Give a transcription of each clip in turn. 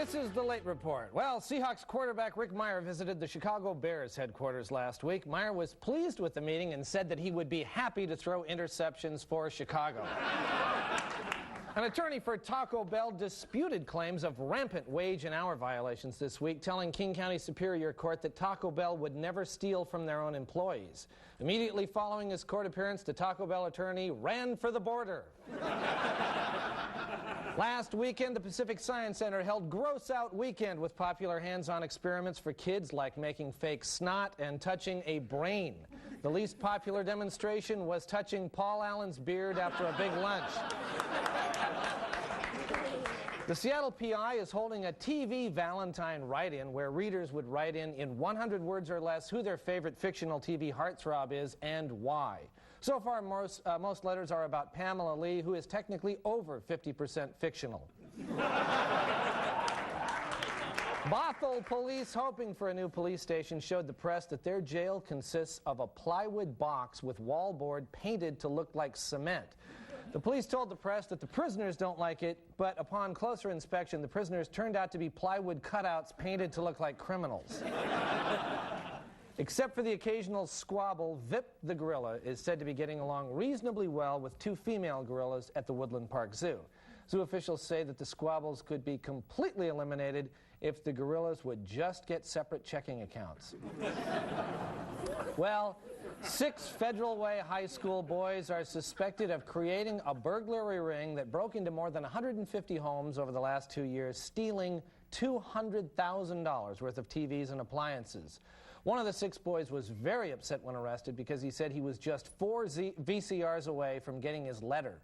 This is the Late Report. Well, Seahawks quarterback Rick Mirer visited the Chicago Bears headquarters last week. Mirer was pleased with the meeting and said that he would be happy to throw interceptions for Chicago. An attorney for Taco Bell disputed claims of rampant wage and hour violations this week, telling King County Superior Court that Taco Bell would never steal from their own employees. Immediately following his court appearance, the Taco Bell attorney ran for the border. Last weekend, the Pacific Science Center held Gross Out Weekend with popular hands-on experiments for kids like making fake snot and touching a brain. The least popular demonstration was touching Paul Allen's beard after a big lunch. The Seattle PI is holding a TV Valentine write-in where readers would write in 100 words or less who their favorite fictional TV heartthrob is and why. So far, most letters are about Pamela Lee, who is technically over 50% fictional. Bothell police, hoping for a new police station, showed the press that their jail consists of a plywood box with wallboard painted to look like cement. The police told the press that the prisoners don't like it, but upon closer inspection, the prisoners turned out to be plywood cutouts painted to look like criminals. Except for the occasional squabble, Vip the gorilla is said to be getting along reasonably well with two female gorillas at the Woodland Park Zoo. Zoo officials say that the squabbles could be completely eliminated if the gorillas would just get separate checking accounts. Well, 6 Federal Way High School boys are suspected of creating a burglary ring that broke into more than 150 homes over the last 2 years, stealing $200,000 worth of TVs and appliances. One of the 6 boys was very upset when arrested because he said he was just 4 VCRs away from getting his letter.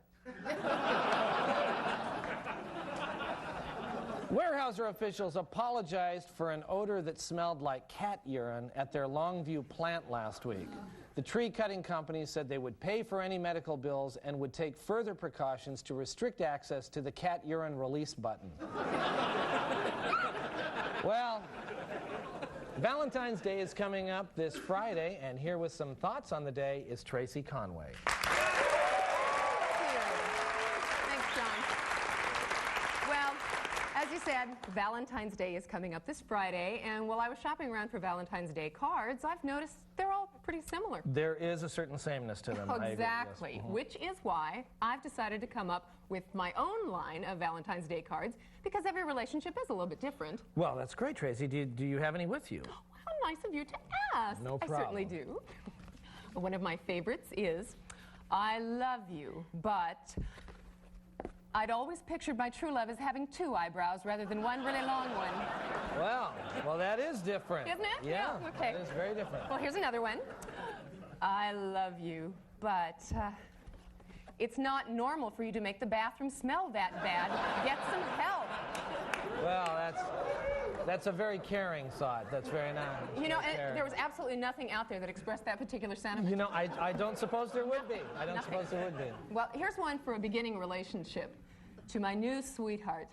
Weyerhaeuser officials apologized for an odor that smelled like cat urine at their Longview plant last week. The tree cutting company said they would pay for any medical bills and would take further precautions to restrict access to the cat urine release button. Well, Valentine's Day is coming up this Friday, and here with some thoughts on the day is Tracey Conway. As you said, Valentine's Day is coming up this Friday, and while I was shopping around for Valentine's Day cards, I've noticed they're all pretty similar. There is a certain sameness to them. Exactly, yes. Which is why I've decided to come up with my own line of Valentine's Day cards, because every relationship is a little bit different. Well, that's great, Tracy. Do you have any with you? Oh, how nice of you to ask. No problem. I certainly do. One of my favorites is, I love you, but I'd always pictured my true love as having 2 eyebrows rather than one really long one. Well, that is different. Isn't it? Yeah, okay. It is very different. Well, here's another one. I love you, but it's not normal for you to make the bathroom smell that bad. Get some help. Well, that's a very caring thought. That's very nice. You know, and there was absolutely nothing out there that expressed that particular sentiment. You know, I don't suppose there would be. I don't suppose there would be. Well, here's one for a beginning relationship. To my new sweetheart,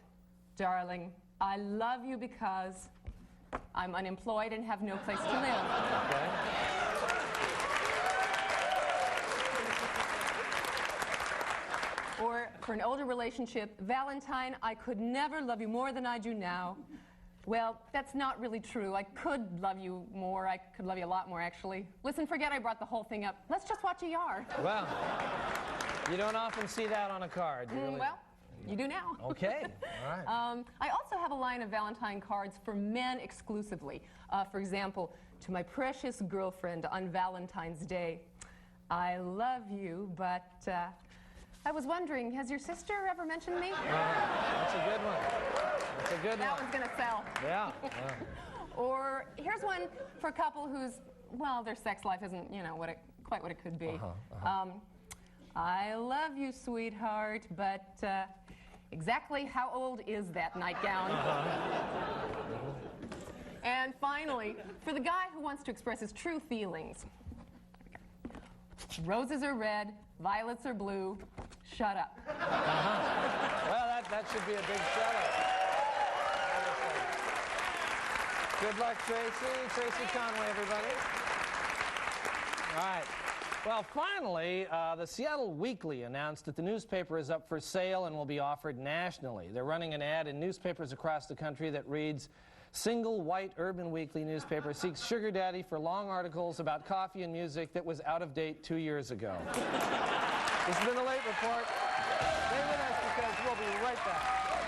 darling, I love you because I'm unemployed and have no place to live. Okay. Or for an older relationship, Valentine, I could never love you more than I do now. Well, that's not really true. I could love you more. I could love you a lot more, actually. Listen, forget I brought the whole thing up. Let's just watch a ER. Well, you don't often see that on a card. You really... Well, you do now. Okay, all right. I also have a line of Valentine cards for men exclusively. For example, to my precious girlfriend on Valentine's Day, I love you, but I was wondering, has your sister ever mentioned me? That's a good one. That's a good one. That one's going to sell. Yeah. Or here's one for a couple whose, well, their sex life isn't, you know, quite what it could be. I love you, sweetheart, but exactly how old is that nightgown? And finally, for the guy who wants to express his true feelings, roses are red, violets are blue, shut up. Well, that should be a big shut up. Good luck, Tracy. Tracy Conway, everybody. All right. Well, finally, the Seattle Weekly announced that the newspaper is up for sale and will be offered nationally. They're running an ad in newspapers across the country that reads, "Single white urban weekly newspaper seeks sugar daddy for long articles about coffee and music that was out of date 2 years ago." This has been The Late Report. Stay with us because we'll be right back.